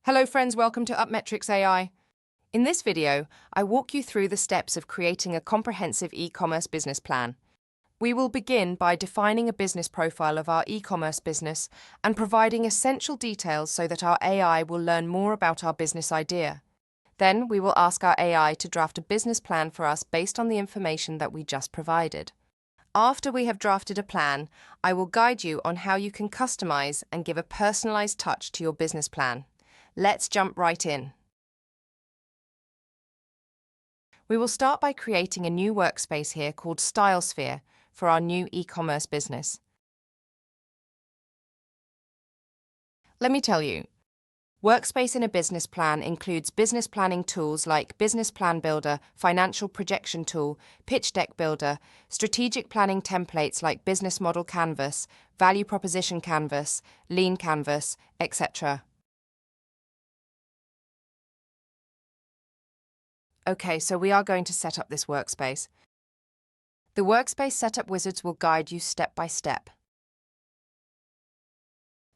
Hello friends, welcome to Upmetrics AI. In this video, I walk you through the steps of creating a comprehensive e-commerce business plan. We will begin by defining a business profile of our e-commerce business and providing essential details so that our AI will learn more about our business idea. Then we will ask our AI to draft a business plan for us based on the information that we just provided. After we have drafted a plan, I will guide you on how you can customize and give a personalized touch to your business plan. Let's jump right in. We will start by creating a new workspace here called StyleSphere for our new e-commerce business. Let me tell you, workspace in a business plan includes business planning tools like Business Plan Builder, Financial Projection Tool, Pitch Deck Builder, strategic planning templates like Business Model Canvas, Value Proposition Canvas, Lean Canvas, etc. Okay, so we are going to set up this workspace. The workspace setup wizards will guide you step by step.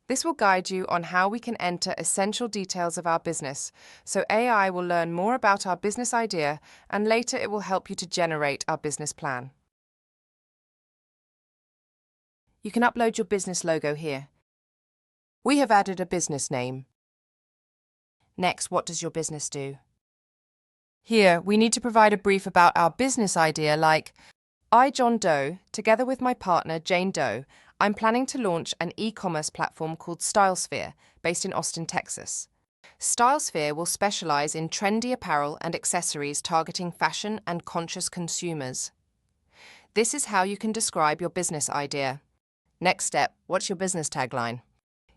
This will guide you on how we can enter essential details of our business, so AI will learn more about our business idea and later it will help you to generate our business plan. You can upload your business logo here. We have added a business name. Next, what does your business do? Here, we need to provide a brief about our business idea like, I, John Doe, together with my partner, Jane Doe, I'm planning to launch an e-commerce platform called StyleSphere, based in Austin, Texas. StyleSphere will specialize in trendy apparel and accessories targeting fashion and conscious consumers. This is how you can describe your business idea. Next step, what's your business tagline?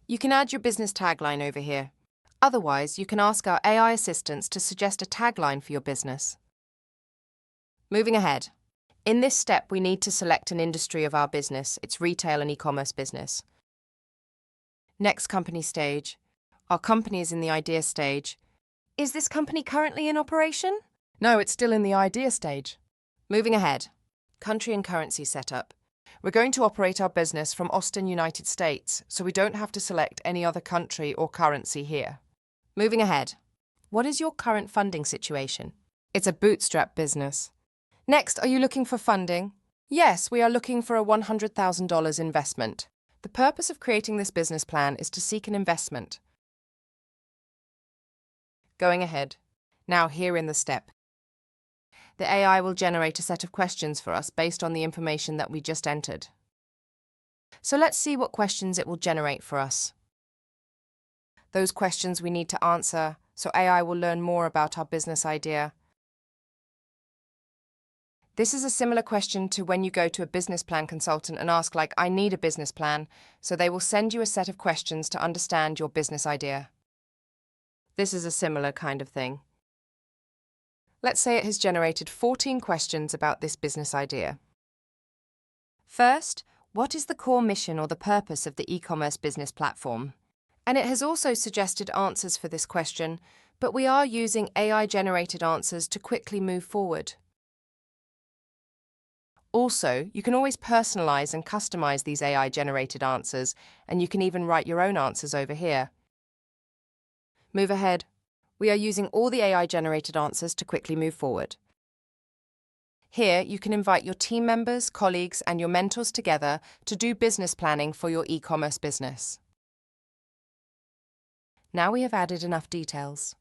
You can add your business tagline over here. Otherwise, you can ask our AI assistants to suggest a tagline for your business. Moving ahead. In this step, we need to select an industry of our business. It's retail and e-commerce business. Next company stage. Our company is in the idea stage. Is this company currently in operation? No, it's still in the idea stage. Moving ahead. Country and currency setup. We're going to operate our business from Austin, United States, so we don't have to select any other country or currency here. Moving ahead. What is your current funding situation? It's a bootstrap business. Next, are you looking for funding? Yes, we are looking for a $100,000 investment. The purpose of creating this business plan is to seek an investment. Going ahead. Now here in the step. The AI will generate a set of questions for us based on the information that we just entered. So let's see what questions it will generate for us. Those questions we need to answer, so AI will learn more about our business idea. This is a similar question to when you go to a business plan consultant and ask like, I need a business plan, so they will send you a set of questions to understand your business idea. This is a similar kind of thing. Let's say it has generated 14 questions about this business idea. First, what is the core mission or the purpose of the e-commerce business platform? And it has also suggested answers for this question, but we are using AI-generated answers to quickly move forward. Also, you can always personalize and customize these AI-generated answers, and you can even write your own answers over here. Move ahead. We are using all the AI-generated answers to quickly move forward. Here, you can invite your team members, colleagues, and your mentors together to do business planning for your e-commerce business. Now we have added enough details.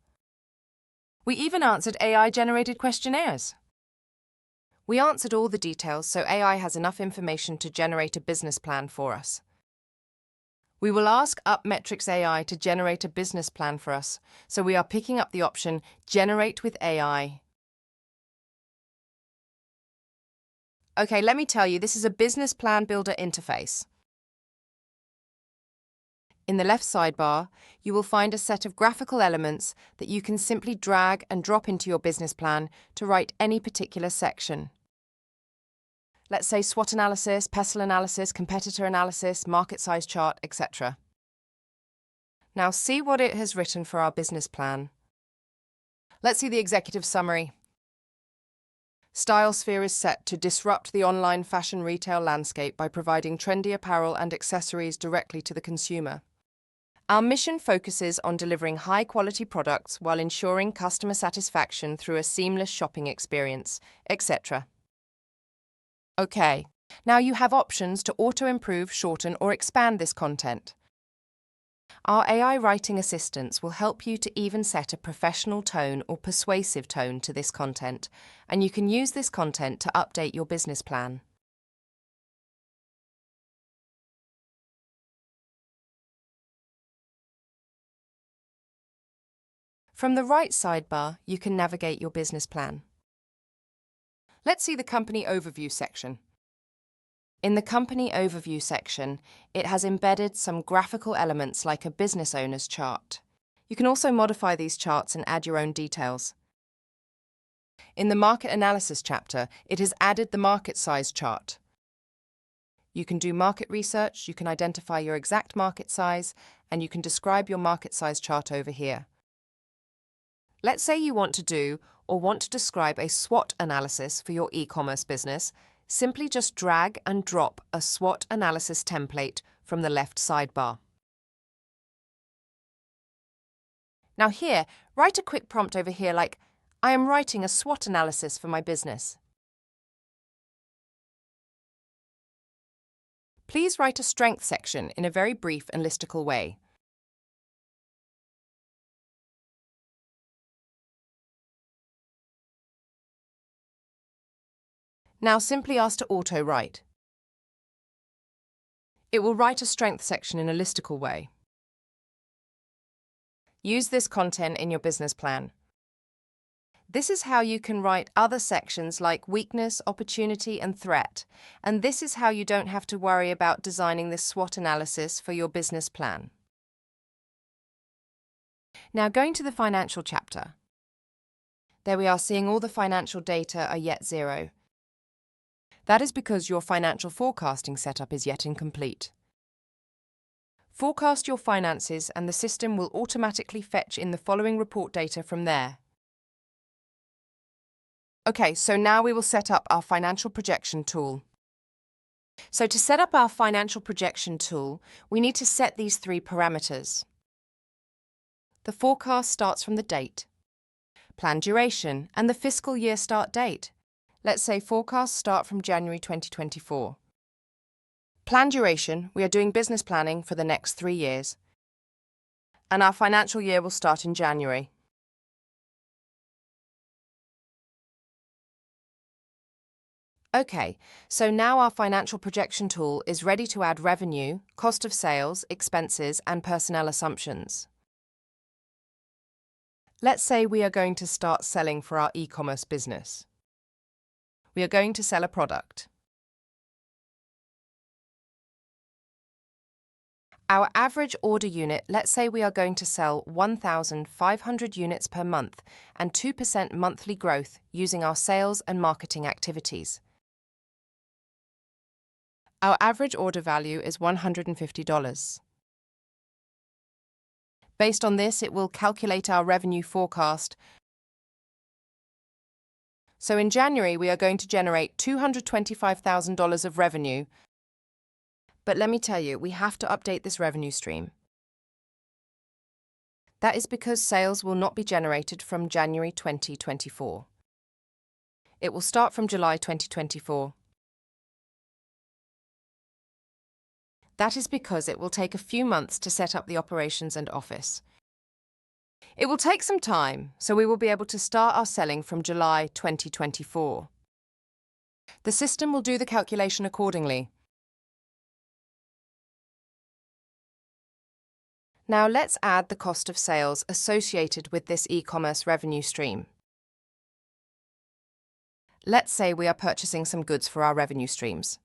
We even answered AI-generated questionnaires. We answered all the details, so AI has enough information to generate a business plan for us. We will ask Upmetrics AI to generate a business plan for us, so we are picking up the option Generate with AI. Okay, let me tell you, this is a business plan builder interface. In the left sidebar, you will find a set of graphical elements that you can simply drag and drop into your business plan to write any particular section. Let's say SWOT analysis, pestle analysis, competitor analysis, market size chart, etc. Now see what it has written for our business plan. Let's see the executive summary. StyleSphere is set to disrupt the online fashion retail landscape by providing trendy apparel and accessories directly to the consumer. Our mission focuses on delivering high-quality products while ensuring customer satisfaction through a seamless shopping experience, etc. Okay, now you have options to auto-improve, shorten, or expand this content. Our AI writing assistants will help you to even set a professional tone or persuasive tone to this content, and you can use this content to update your business plan. From the right sidebar, you can navigate your business plan. Let's see the Company Overview section. In the Company Overview section, it has embedded some graphical elements like a business owner's chart. You can also modify these charts and add your own details. In the Market Analysis chapter, it has added the market size chart. You can do market research, you can identify your exact market size, and you can describe your market size chart over here. Let's say you want to do or want to describe a SWOT analysis for your e-commerce business. Simply just drag and drop a SWOT analysis template from the left sidebar. Now here, write a quick prompt over here like, I am writing a SWOT analysis for my business. Please write a strength section in a very brief and listicle way. Now simply ask to auto-write. It will write a strength section in a listicle way. Use this content in your business plan. This is how you can write other sections like weakness, opportunity, and threat, and this is how you don't have to worry about designing this SWOT analysis for your business plan. Now going to the financial chapter. There we are seeing all the financial data are yet 0. That is because your financial forecasting setup is yet incomplete. Forecast your finances and the system will automatically fetch in the following report data from there. Okay, so now we will set up our financial projection tool. So to set up our financial projection tool, we need to set these 3 parameters. The forecast starts from the date, plan duration, and the fiscal year start date. Let's say forecasts start from January 2024. Plan duration, we are doing business planning for the next 3 years. And our financial year will start in January. Okay, so now our financial projection tool is ready to add revenue, cost of sales, expenses, and personnel assumptions. Let's say we are going to start selling for our e-commerce business. We are going to sell a product. Our average order unit, let's say we are going to sell 1,500 units per month and 2% monthly growth using our sales and marketing activities. Our average order value is $150. Based on this, it will calculate our revenue forecast. So in January, we are going to generate $225,000 of revenue. But let me tell you, we have to update this revenue stream. That is because sales will not be generated from January 2024. It will start from July 2024. That is because it will take a few months to set up the operations and office. It will take some time, so we will be able to start our selling from July 2024. The system will do the calculation accordingly. Now let's add the cost of sales associated with this e-commerce revenue stream. Let's say we are purchasing some goods for our revenue streams.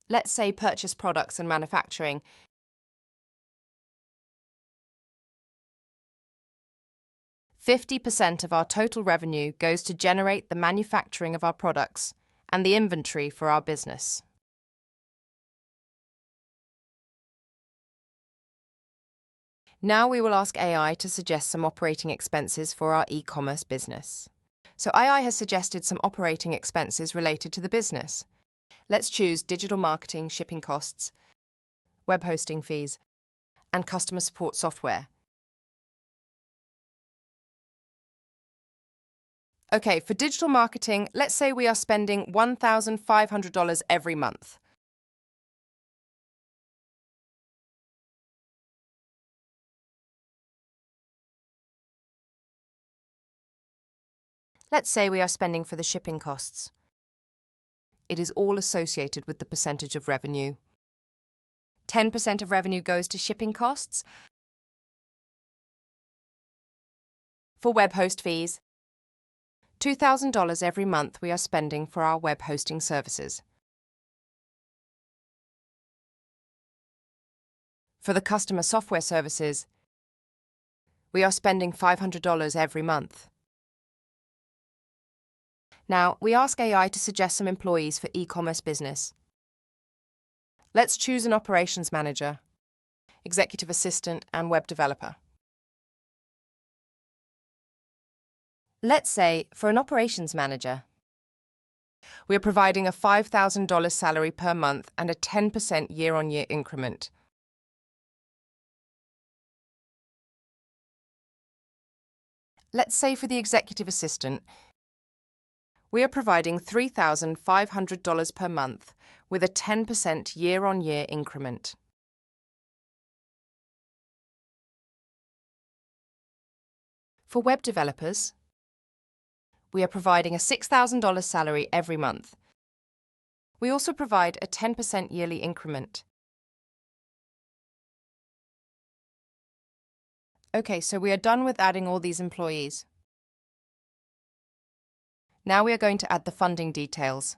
Let's say purchase products and manufacturing. 50% of our total revenue goes to generate the manufacturing of our products and the inventory for our business. Now we will ask AI to suggest some operating expenses for our e-commerce business. So AI has suggested some operating expenses related to the business. Let's choose digital marketing, shipping costs, web hosting fees, and customer support software. Okay, for digital marketing, let's say we are spending $1,500 every month. Let's say we are spending for the shipping costs. It is all associated with the percentage of revenue. 10% of revenue goes to shipping costs. For web host fees, $2,000 every month we are spending for our web hosting services. For the customer software services, we are spending $500 every month. Now, we ask AI to suggest some employees for e-commerce business. Let's choose an operations manager, executive assistant, and web developer. Let's say, for an operations manager, we are providing a $5,000 salary per month and a 10% year-on-year increment. Let's say for the executive assistant, we are providing $3,500 per month with a 10% year-on-year increment. For web developers, we are providing a $6,000 salary every month. We also provide a 10% yearly increment. Okay, so we are done with adding all these employees. Now we are going to add the funding details.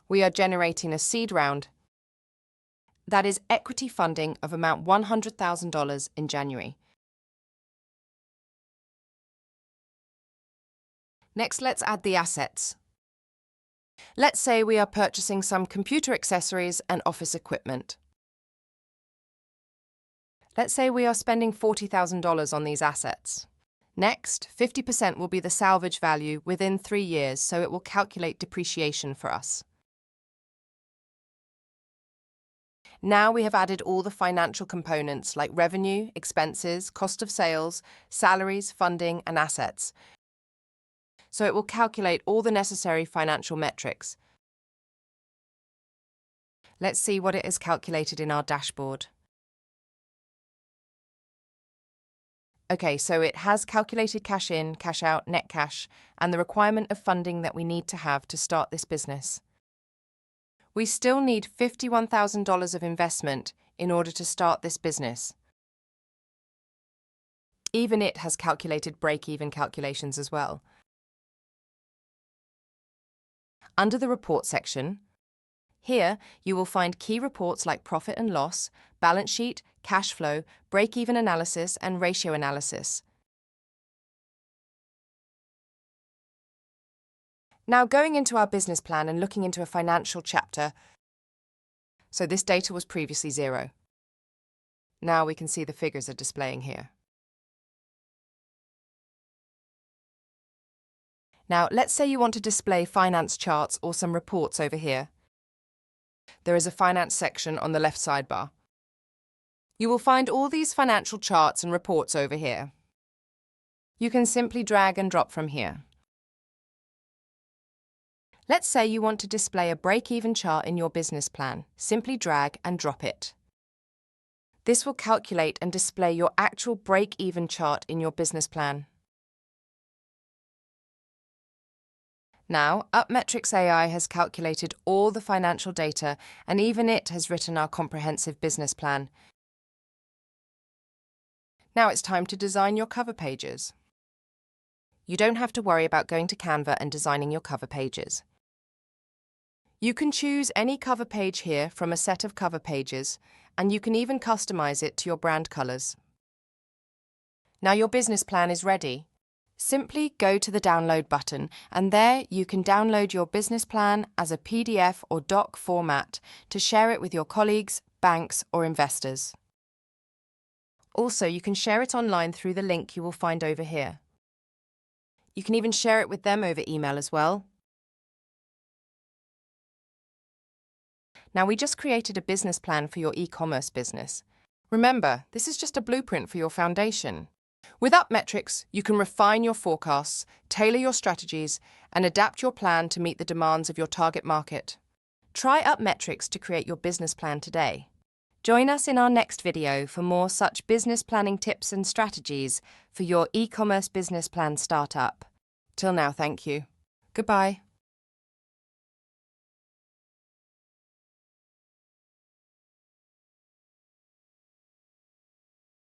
We are generating a seed round. That is equity funding of amount $100,000 in January. Next, let's add the assets. Let's say we are purchasing some computer accessories and office equipment. Let's say we are spending $40,000 on these assets. Next, 50% will be the salvage value within 3 years, so it will calculate depreciation for us. Now we have added all the financial components like revenue, expenses, cost of sales, salaries, funding, and assets. So it will calculate all the necessary financial metrics. Let's see what it has calculated in our dashboard. Okay, so it has calculated cash in, cash out, net cash, and the requirement of funding that we need to have to start this business. We still need $51,000 of investment in order to start this business. Even it has calculated break-even calculations as well. Under the report section, here you will find key reports like profit and loss, balance sheet, cash flow, break-even analysis, and ratio analysis. Now going into our business plan and looking into a financial chapter, so this data was previously 0. Now we can see the figures are displaying here. Now let's say you want to display finance charts or some reports over here. There is a finance section on the left sidebar. You will find all these financial charts and reports over here. You can simply drag and drop from here. Let's say you want to display a break-even chart in your business plan. Simply drag and drop it. This will calculate and display your actual break-even chart in your business plan. Now, Upmetrics AI has calculated all the financial data, and even it has written our comprehensive business plan. Now it's time to design your cover pages. You don't have to worry about going to Canva and designing your cover pages. You can choose any cover page here from a set of cover pages, and you can even customize it to your brand colors. Now your business plan is ready. Simply go to the download button, and there you can download your business plan as a PDF or doc format to share it with your colleagues, banks, or investors. Also, you can share it online through the link you will find over here. You can even share it with them over email as well. Now, we just created a business plan for your e-commerce business. Remember, this is just a blueprint for your foundation. With Upmetrics, you can refine your forecasts, tailor your strategies, and adapt your plan to meet the demands of your target market. Try Upmetrics to create your business plan today. Join us in our next video for more such business planning tips and strategies for your e-commerce business plan startup. Till now, thank you. Goodbye.